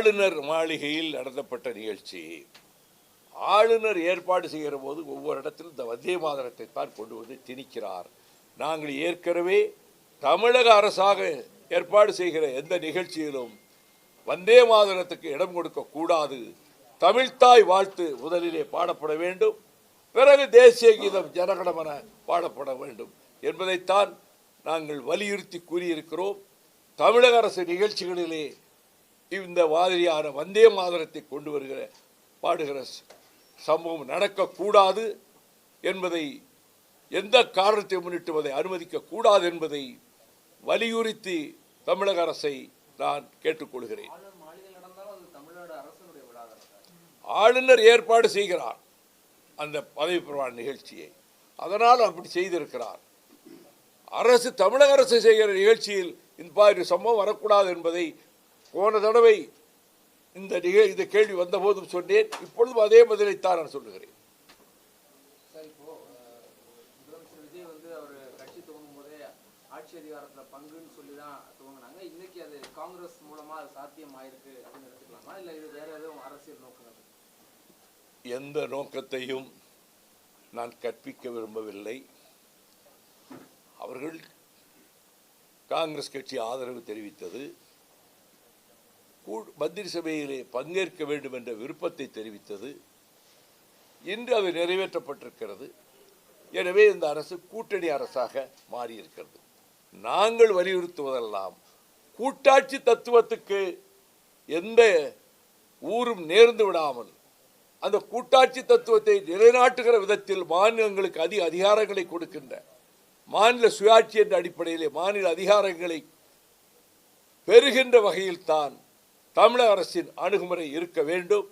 ஆளுநர் மாளிகையில் நடத்தப்பட்ட நிகழ்ச்சி. ஆளுநர் ஏற்பாடு செய்கிற போது ஒவ்வொரு இடத்திலும் இந்த வந்தே மாதரத்தை தான் கொண்டு வந்து திணிக்கிறார். நாங்கள் ஏற்கனவே தமிழக அரசாக ஏற்பாடு செய்கிற எந்த நிகழ்ச்சியிலும் வந்தே மாதரத்துக்கு இடம் கொடுக்க கூடாது. தமிழ்தாய் வாழ்த்து முதலிலே பாடப்பட வேண்டும், பிறகு தேசிய கீதம் ஜனகணமன பாடப்பட வேண்டும் என்பதைத்தான் நாங்கள் வலியுறுத்தி கூறியிருக்கிறோம். தமிழக அரசு நிகழ்ச்சிகளிலே இந்த மாதிரியான வந்தே மாதரத்தை கொண்டு வருகிற பாடுகிற சம்பவம் நடக்கக்கூடாது என்பதை, எந்த காரணத்தை முன்னிட்டு அதை அனுமதிக்கக்கூடாது என்பதை வலியுறுத்தி தமிழக அரசை நான் கேட்டுக்கொள்கிறேன். ஆளுநர் ஏற்பாடு செய்கிறார் அந்த பதவி பிரமாண நிகழ்ச்சியை, அதனால் அப்படி செய்திருக்கிறார். அரசு, தமிழக அரசு செய்கிற நிகழ்ச்சியில் இந்த மாதிரி சம்பவம் வரக்கூடாது என்பதை போன தடவை இந்த கேள்வி வந்த போதும் சொன்னேன். இப்பொழுதும் அதே பதிலைத்தான் நான் சொல்லுகிறேன். ஆட்சி அதிகாரத்தில் பங்குன்னு சொல்லி தான் துவங்கினாங்க. இன்னைக்கு அது காங்கிரஸ் மூலமா அது சாத்தியமாயிருக்கு அப்படின்னு எடுத்துக்கலாமா, இல்லை இது வேற எதுவும் அரசியல் நோக்கம்? எந்த நோக்கத்தையும் நான் கற்பிக்க விரும்பவில்லை. அவர்கள் காங்கிரஸ் கட்சி ஆதரவு தெரிவித்தது, மந்திரி சபையிலே பங்கேற்க வேண்டும் என்ற விருப்பத்தை தெரிவித்தது. இன்று அது நிறைவேற்றப்பட்டிருக்கிறது. எனவே இந்த அரசு கூட்டணி அரசாக மாறியிருக்கிறது. நாங்கள் வலியுறுத்துவதெல்லாம் கூட்டாட்சி தத்துவத்துக்கு எந்த ஊரும் நேர்ந்து விடாமல் அந்த கூட்டாட்சி தத்துவத்தை நிலைநாட்டுகிற விதத்தில் மாநிலங்களுக்கு அதிக அதிகாரங்களை கொடுக்கின்ற மாநில சுயாட்சி என்ற அடிப்படையிலே மாநில அதிகாரங்களை பெறுகின்ற வகையில் தான் தமிழக அரசின் அணுகுமுறை இருக்க வேண்டும்.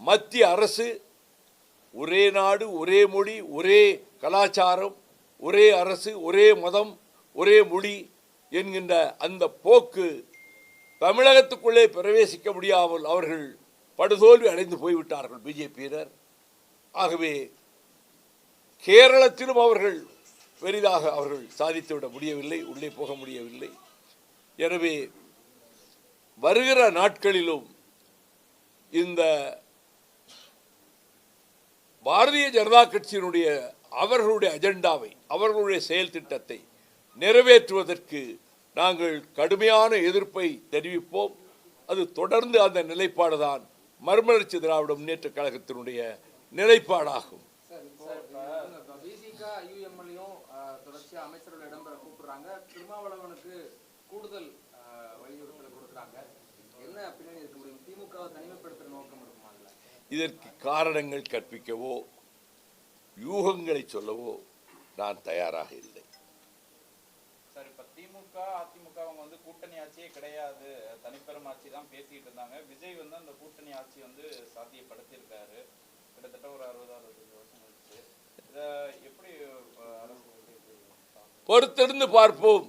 மத்திய அரசு ஒரே நாடு, ஒரே மொழி, ஒரே கலாச்சாரம், ஒரே அரசு, ஒரே மதம், ஒரே மொழி என்கின்ற அந்த போக்கு தமிழகத்துக்குள்ளே பிரவேசிக்க முடியாமல் அவர்கள் படுதோல்வி அடைந்து போய்விட்டார்கள் பிஜேபியினர். ஆகவே கேரளத்திலும் அவர்கள் பெரிதாக அவர்கள் சாதித்துவிட முடியவில்லை, உள்ளே போக முடியவில்லை. எனவே வருகிற நாட்களிலும் இந்த பாரதிய ஜனதா கட்சியினுடைய அவர்களுடைய அஜெண்டாவை, அவர்களுடைய செயல் திட்டத்தை நிறைவேற்றுவதற்கு நாங்கள் கடுமையான எதிர்ப்பை தெரிவிப்போம். அது தொடர்ந்து அந்த நிலைப்பாடுதான் மறுமலர்ச்சி திராவிட முன்னேற்ற கழகத்தினுடைய நிலைப்பாடாகும். அமைச்சர்கள் இடம்பெற கூப்பிடுறாங்க, திருமாவளவனுக்கு கூடுதல் வலியுறுத்தல் கொடுக்குறாங்க. என்ன பின்னணி இருக்க முடியும்? திமுகவை தனிமைப்படுத்துகிற நோக்கம் இருக்குமா? இதற்கு காரணங்கள் கற்பிக்கவோ யூகங்களை சொல்லவோ நான் தயாராக இல்லை. சார், இப்ப திமுக அதிமுக அவங்க வந்து கூட்டணி ஆட்சியே கிடையாது, தனிப்பெரும் ஆட்சி தான் பேசிட்டு இருந்தாங்க. விஜய் வந்து அந்த கூட்டணி ஆட்சி வந்து சாத்தியப்படுத்தியிருக்காரு. கிட்டத்தட்ட ஒரு 60-65 வருஷம் கழிச்சு இதை எப்படி பொறுத்திருந்து பார்ப்போம்.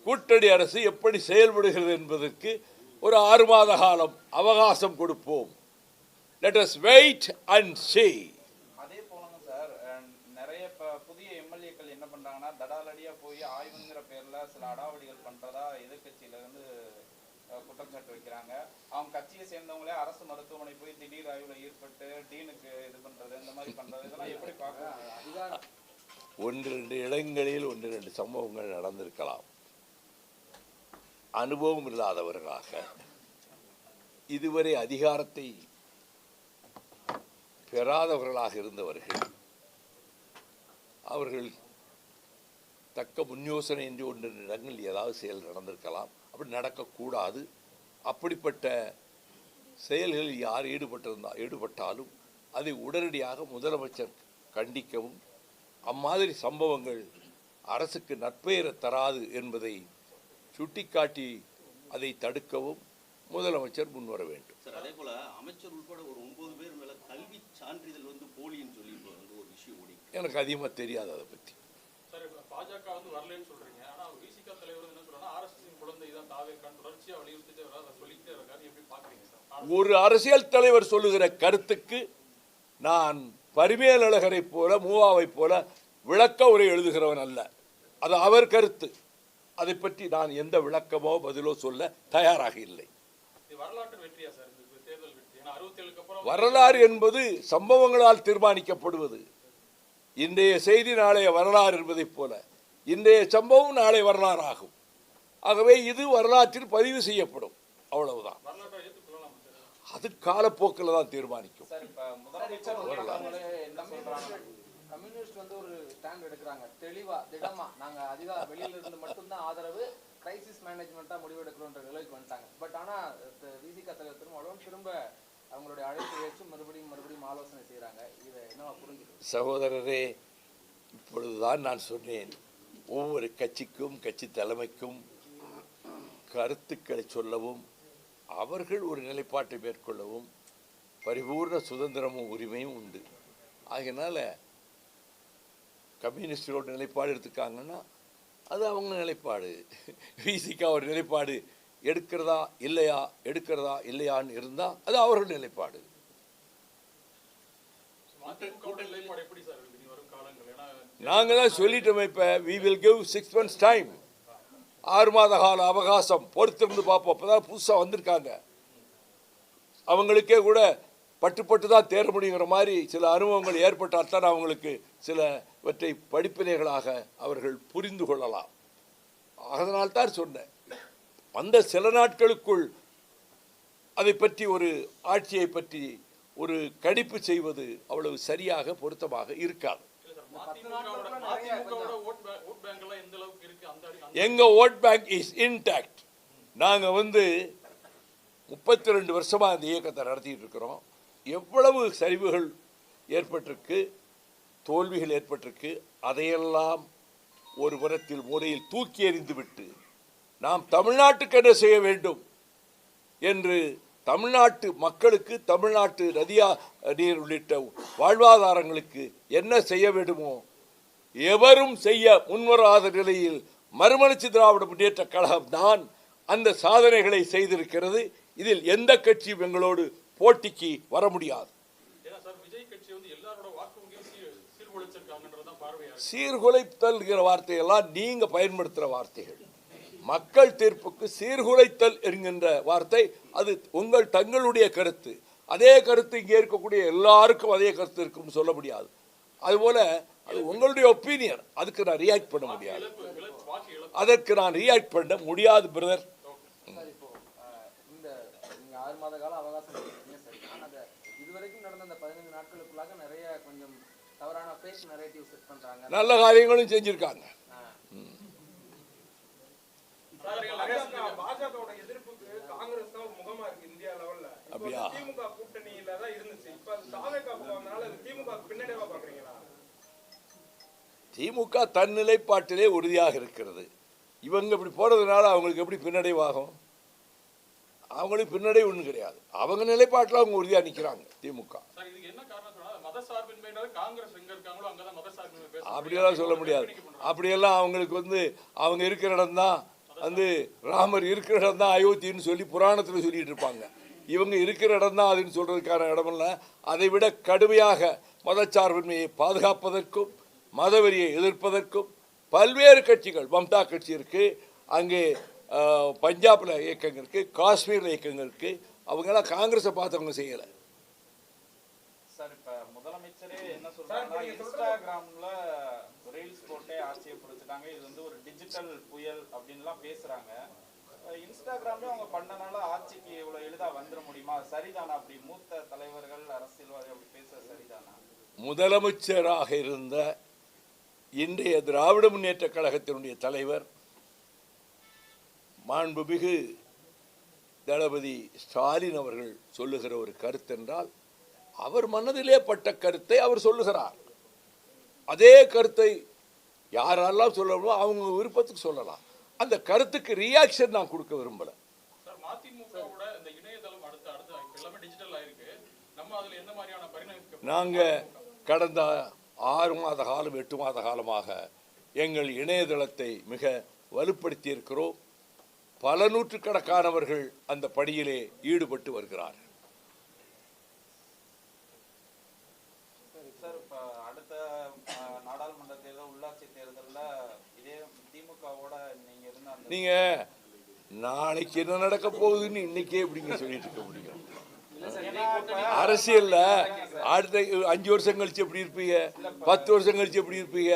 கூட்டணி அரசு எப்படி செயல்படுகிறது என்பதற்கு ஒரு 6 மாத காலம் அவகாசம் கொடுப்போம். Let us wait and see. அதே போலங்க சார், நிறைய புதிய எம்எல்ஏக்கள் என்ன பண்றாங்கன்னா தடாலடியா போய் ஆய்வுங்கிற பேர்ல சில அடாவடிகள் பண்றதா எதிர்கட்சியில இருந்து குற்றச்சாட்டு வைக்கிறாங்க. அவங்க கட்சியை சேர்ந்தவங்களே அரசு மருத்துவமனை போய் திடீர் ஆய்வுல ஈடுபட்டு டீனுக்கு இது பண்றது, இந்த மாதிரி பண்றது, இதெல்லாம் எப்படி பார்க்க? 1-2 இடங்களில் 1-2 சம்பவங்கள் நடந்திருக்கலாம். அனுபவம் இல்லாதவர்களாக இதுவரை அதிகாரத்தை பெறாதவர்களாக இருந்தவர்கள், அவர்கள் தக்க முன்யோசனை என்று 1-2 இடங்களில் ஏதாவது செயல் நடந்திருக்கலாம். அப்படி நடக்கக்கூடாது. அப்படிப்பட்ட செயல்களில் யார் ஈடுபட்டாலும் அதை உடனடியாக முதலமைச்சர் கண்டிக்கவும், அம்மாதிரி சம்பவங்கள் அரசுக்கு நற்பெயரை தராது என்பதை சுட்டிக்காட்டி அதை தடுக்கவும் முதலமைச்சர் முன்வர வேண்டும். அதே போல அமைச்சர் உட்பட ஒரு 9 பேர் மேல கல்வி சான்றிதழ் வந்து போலின்னு சொல்லி ஒரு விஷயம் ஓடி. எனக்கு அதிகமா தெரியாது அதை பத்தி. பாஜக வந்து வரலன்னு சொல்றீங்க, ஆனா விசிக தலைவர் என்ன சொல்றாங்க, ஆர்எஸ்எஸ் குழந்தை தான் தாவேக்கான் தொடர்ச்சியா வலியுறுத்திட்டே வராரு, அதை சொல்லிட்டே இருக்காரு. எப்படி பாக்குறீங்க சார்? ஒரு அரசியல் தலைவர் சொல்லுகிற கருத்துக்கு நான் பரிமேலழகரை போல மூவாவை போல விளக்க உரை எழுதுகிறவன் அல்ல. அது அவர் கருத்து. அதை பற்றி நான் எந்த விளக்கமோ பதிலோ சொல்ல தயாராக இல்லை. வரலாற்று வெற்றியா சார் இந்த தேர்தல் வெற்றி? ஏன்னா 67க்கு அப்புறம் வரலாறு என்பது சம்பவங்களால் தீர்மானிக்கப்படுவது. இன்றைய செய்தி நாளைய வரலாறு என்பதைப் போல இன்றைய சம்பவம் நாளை வரலாறு ஆகும். ஆகவே இது வரலாற்றில் பதிவு செய்யப்படும், அவ்வளவுதான். வரலாற்றை ஏற்றுக்கொள்ளலாம் சார். அது காலப்போக்கில் தான் தீர்மானிக்கும். சார் இப்ப முதலமைச்சர் உள்ளிட்டவங்களே என்ன சொல்றாங்க? கம்யூனிஸ்ட் வந்து ஒரு ஸ்டாண்ட் எடுக்கிறாங்க, தெளிவா திடமா நாங்க வெளியில இருந்து மட்டும்தான் ஆதரவு, கிரைசிஸ் மேனேஜ்மெண்ட்டா முடிவெடுக்கிறோன்ற நிலைக்கு வந்துட்டாங்க. பட் ஆனா விசிக தலைவர் திரும்ப அவங்களுடைய அழைப்பு ஏற்று மறுபடியும் ஆலோசனை செய்யறாங்க. இதை என்னவா புரிஞ்சுக்கிறது? சகோதரரே, இப்பொழுதுதான் நான் சொன்னேன், ஒவ்வொரு கட்சிக்கும் கட்சி தலைமைக்கும் கருத்துக்களை சொல்லவும் அவர்கள் ஒரு நிலைப்பாட்டை மேற்கொள்ளவும் பரிபூர்ண சுதந்திரமும் உரிமையும் உண்டு. ஆகையினால கம்யூனிஸ்டோட நிலைப்பாடு எடுத்துக்காங்கன்னா அது அவங்க நிலைப்பாடு. விசிகா ஒரு நிலைப்பாடு எடுக்கிறதா இல்லையான்னு இருந்தால் அது அவர்கள் நிலைப்பாடு. மதிமுகவோட நிலைப்பாடு எப்படி சார் இருக்கு இனி வரும் காலங்கள்? ஏன்னா நாங்கள் தான் சொல்லிட்டோமே, இப்போ we will give 6 months time, 6 மாத கால அவகாசம் பொறுத்திருந்து பார்ப்போம். அப்போதான் புதுசாக வந்திருக்காங்க, அவங்களுக்கே கூட பட்டு தான் தேர முடியுங்கிற மாதிரி சில அனுபவங்கள் ஏற்பட்டால் தான் அவங்களுக்கு சிலவற்றை படிப்பினைகளாக அவர்கள் புரிந்து கொள்ளலாம். அதனால்தான் சொன்னேன், அந்த சில நாட்களுக்குள் அதை பற்றி ஒரு ஆட்சியை பற்றி ஒரு கணிப்பு செய்வது அவ்வளவு சரியாக பொருத்தமாக இருக்காது. மதிமுகவோட ஓட் பேங்க் எல்லாம் எந்த அளவுக்கு இருக்கு? எங்க ஓட் பேங்க் இஸ் இன்டாக்ட். நாங்கள் 32 வருஷமா இந்த இயக்கத்தை நடத்திட்டு இருக்கிறோம். எவ்வளவு சரிவுகள் ஏற்பட்டிருக்கு, தோல்விகள் ஏற்பட்டிருக்கு, அதையெல்லாம் ஒரு புறத்தில் முறையில் தூக்கி எறிந்துவிட்டு நாம் தமிழ்நாட்டுக்கு என்ன செய்ய வேண்டும் என்று தமிழ்நாட்டு மக்களுக்கு, தமிழ்நாட்டு நதியா நீர் உள்ளிட்ட வாழ்வாதாரங்களுக்கு என்ன செய்ய வேண்டுமோ எவரும் செய்ய முன்வராத நிலையில் மறுமலர்ச்சி திராவிட முன்னேற்ற கழகம் தான் அந்த சாதனைகளை செய்திருக்கிறது. இதில் எந்த கட்சியும் எங்களோடு போட்டிக்கு வர முடியாது. சீர்குலைத்தல்கிற வார்த்தையெல்லாம் நீங்க பயன்படுத்துகிற வார்த்தைகள். மக்கள் தீர்ப்புக்கு சீர்குலைத்தல் என்கின்ற வார்த்தை அது தங்களுடைய கருத்து. அதே கருத்து இங்கே இருக்கக்கூடிய எல்லாருக்கும் அதே கருத்து இருக்குன்னு சொல்ல முடியாது. அதுபோல அது உங்களுடைய ஒப்பீனியன், அதுக்கு நான் ரியாக்ட் பண்ண முடியாது. அதற்கு நான் ரியாக்ட் பண்ண முடியாது பிரதர். இப்போ இந்த 6 மாத கால அவகாசம் சரி, ஆனால் இதுவரைக்கும் நடந்த அந்த 15 நாட்களுக்குள்ளாக நிறைய கொஞ்சம் தவறான ஃபேக் நரேட்டிவ் செட் பண்றாங்க, நல்ல காரியங்களும் செஞ்சிருக்காங்க. பாஜகவோட எதிர்ப்புக்கு காங்கிரஸ் தான் ஒரு முகமா இருக்கு இந்தியா லெவல்ல. அப்படியா? திமுக கூட்டணியில தான் இருந்துச்சு. இப்ப தாவேக வந்தனால திமுக பின்னடைவா பாக்குறீங்களா? திமுக தன் நிலைப்பாட்டிலே உறுதியாக இருக்கிறது. இவங்க இப்படி போறதுனால அவங்களுக்கு எப்படி பின்னடைவாகும்? அவங்களுக்கு பின்னடைவு ஒன்றும் கிடையாது. அவங்க நிலைப்பாட்டில் அவங்க உறுதியாக நிற்கிறாங்க. திமுக அப்படியெல்லாம் சொல்ல முடியாது. அப்படியெல்லாம் அவங்களுக்கு அவங்க இருக்கிற இடம் தான் ராமர் இருக்கிற இடம் தான் அயோத்தின்னு சொல்லி புராணத்தில் சொல்லிட்டு இருப்பாங்க. இவங்க இருக்கிற இடம் தான் அதுன்னு சொல்றதுக்கான இடமில்ல. அதை விட கடுமையாக மதச்சார்பின்மையை பாதுகாப்பதற்கும் மதவெறியை எதிர்ப்பதற்கும் பல்வேறு கட்சிகள், மம்தா கட்சி இருக்கு, அங்கே பஞ்சாப்ல இயக்கங்கள் இருக்கு, காஷ்மீர்ல இயக்கங்கள் இருக்கு. அவங்கெல்லாம் காங்கிரஸை பார்த்தவங்க செய்யலை. சார் இப்ப முதலமைச்சரே என்ன சொல்றாங்க, இன்ஸ்டாகிராம்ல ரீல்ஸ் போட்டே ஆட்சியை பிடிச்சிட்டாங்க, இது ஒரு டிஜிட்டல் புயல் அப்படின்லாம் பேசுறாங்க. இன்ஸ்டாகிராம்ல அவங்க பண்ணனால ஆட்சிக்கு இவ்வளவு எளிதா வந்துட முடியுமா? சரிதானா? அப்படி மூத்த தலைவர்கள் அரசியல்வாதி அப்படி பேச சரிதானா? முதலமைச்சராக இருந்த இன்றைய திராவிட முன்னேற்ற கழகத்தினுடைய தலைவர் மாண்புமிகு தளபதி ஸ்டாலின் அவர்கள் சொல்லுகிற ஒரு கருத்தென்றால் அவர் மனதிலே பட்ட கருத்தை அவர் சொல்லுகிறார். அதே கருத்தை யாரெல்லாம் சொல்லணுமோ அவங்க விருப்பத்துக்கு சொல்லலாம். அந்த கருத்துக்கு ரியாக்ஷன் நான் கொடுக்க விரும்பல. நாங்க கடந்த 6 மாத காலம் 8 மாத காலமாக எங்கள் இணையதளத்தை மிக வலுப்படுத்தி இருக்கிறோம். பல நூற்றுக்கணக்கானவர்கள் அந்த பணியிலே ஈடுபட்டு வருகிறார்கள். சார் இப்ப அடுத்த நாடாளுமன்ற தேர்தல், உள்ளாட்சி தேர்தலில் இதே திமுகவோட நீங்க நாளைக்கு என்ன நடக்க போகுதுன்னு இன்னைக்கே எப்படிங்க சொல்லிட்டு இருக்க முடியும்? அரசியல்ல அடுத்த 5 வருஷம் கழிச்சு எப்படி இருப்பீங்க, 10 வருஷம் கழிச்சு எப்படி இருப்பீங்க,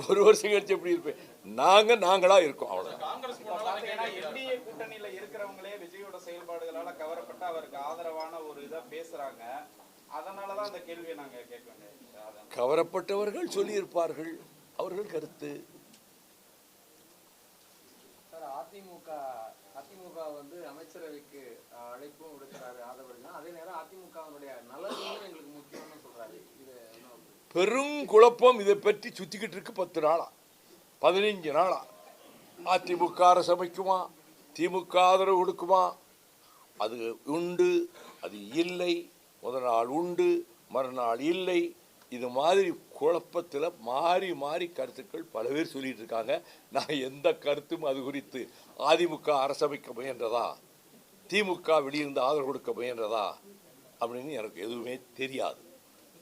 1 வருஷம் கழிச்சு எப்படி இருப்பீங்க? நாங்களா இருக்கோம், அவ்வளவுதான். என்டிஏ கூட்டணியில இருக்கிறவங்களே விஜயோட செயல்பாடுகளால கவரப்பட்டு அவருக்கு ஆதரவான ஒரு இதை பேசுறாங்க. அதனாலதான் அந்த கேள்வியை நாங்க கேட்க வேண்டியது. கவரப்பட்டவர்கள் சொல்லியிருப்பார்கள் அவர்கள் கருத்து. அதிமுக வந்து அமைச்சரவைக்கு அழைப்பும் விடுக்கிறாரு ஆதரவு. அதே நேரம் அதிமுகவுடைய நலன்களும் எங்களுக்கு முக்கியம்னு சொல்றாரு. இது பெரும் குழப்பம் இதை பற்றி சுத்திக்கிட்டு இருக்கு. 10 நாளா 15 நாளா அதிமுக அரசு அமைக்குமா, திமுக ஆதரவு கொடுக்குமா, அது உண்டு அது இல்லை, முதல் நாள் உண்டு மறுநாள் இல்லை. இது மாதிரி குழப்பத்தில் மாறி மாறி கருத்துக்கள் பல பேர் சொல்லிட்டு இருக்காங்க. நான் எந்த கருத்தும் அது குறித்து அதிமுக அரசமைக்க முயன்றதா, திமுக வெளியிருந்து ஆதரவு கொடுக்க முயன்றதா அப்படின்னு எனக்கு எதுவுமே தெரியாது.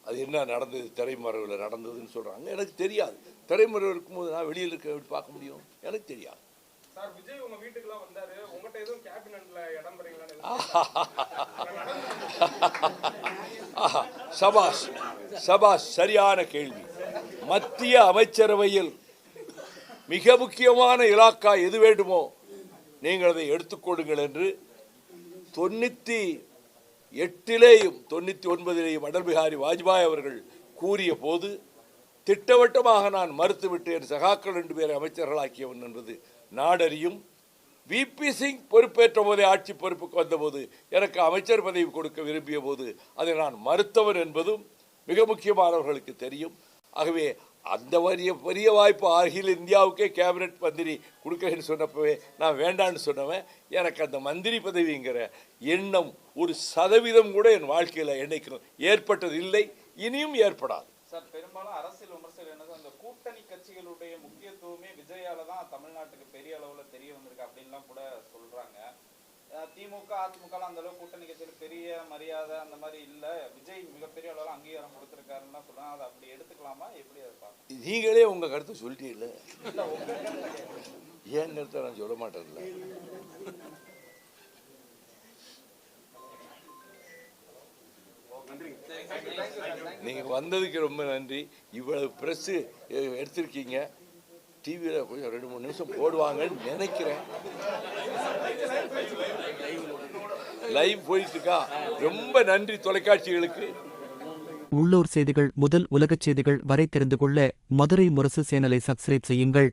அது என்ன நடந்தது, திரைமறைவில் நடந்ததுன்னு சொல்கிறாங்க, எனக்கு தெரியாது. திரைமறைவு இருக்கும்போது நான் வெளியில் இருக்க எப்படி பார்க்க முடியும், எனக்கு தெரியாது. சார், விஜய் உங்க வீட்டுக்குலாம் வந்தாரு, உங்ககிட்ட எதுவும் கேபினட்ல இடம் பெறீங்களான்னு சபாஷ் சபாஷ், சரியான கேள்வி. மத்திய அமைச்சரவையில் மிக முக்கியமான இலாக்கா எது வேண்டுமோ நீங்கள் அதை எடுத்துக்கொள்ளுங்கள் என்று 98லேயும் 99லேயும் அடல் பிஹாரி வாஜ்பாய் அவர்கள் கூறிய போது திட்டவட்டமாக நான் மறுத்துவிட்டேன். சகாக்கள் 2 பேரை அமைச்சர்களாக்கியவன் என்பது நாடறியும். விபி சிங் பொறுப்பேற்ற போதே, ஆட்சி பொறுப்புக்கு வந்தபோது எனக்கு அமைச்சர் பதவி கொடுக்க விரும்பிய போது அதை நான் மறுத்தவன் என்பதும் மிக முக்கியமானவர்களுக்கு தெரியும். ஆகவே அந்த பெரிய வாய்ப்பு அகில இந்தியாவுக்கே கேபினட் மந்திரி கொடுக்கன்னு சொன்னப்பவே நான் வேண்டான்னு சொன்னவன். எனக்கு அந்த மந்திரி பதவிங்கிற எண்ணம் 1% கூட என் வாழ்க்கையில் என்னைக்கும் ஏற்பட்டது இல்லை, இனியும் ஏற்படாது. சார், பெரும்பாலும் அரசியல் விமர்சனம் என்னது, அந்த கூட்டணி கட்சிகளுடைய முக்கியத்துவமே விஜயால தான் தமிழ்நாட்டுக்கு பெரிய அளவுல தெரிய வந்திருக்கு அப்படின்லாம் கூட சொல்றாங்க. திமுக அதிமுக அந்த அளவு கூட்டணி கட்சியில் பெரிய மரியாதை அந்த மாதிரி இல்ல, விஜய் மிகப்பெரிய அளவுல அங்கீகாரம் கொடுத்திருக்காருன்னு சொல்றாங்க. அதை அப்படி எடுத்துக்கலாமா, எப்படி அதை பார்க்க? நீங்களே உங்க கருத்து சொல்லிட்டீங்கல்ல, ஏன் கருத்தை நான் சொல்ல மாட்டேன்ல. நீங்க வந்ததுக்கு ரொம்ப நன்றி. இவ்வளவு பிரஸ் எடுத்திருக்கீங்க, டிவியில் கொஞ்சம் 2-3 நிமிஷம் போடுவாங்கன்னு நினைக்கிறேன். லைவ் போயிட்டு இருக்கா. ரொம்ப நன்றி தொலைக்காட்சிகளுக்கு. உள்ளூர் செய்திகள் முதல் உலகச் செய்திகள் வரை தெரிந்து கொள்ள மதுரை முரசு சேனலை சப்ஸ்கிரைப் செய்யுங்கள்.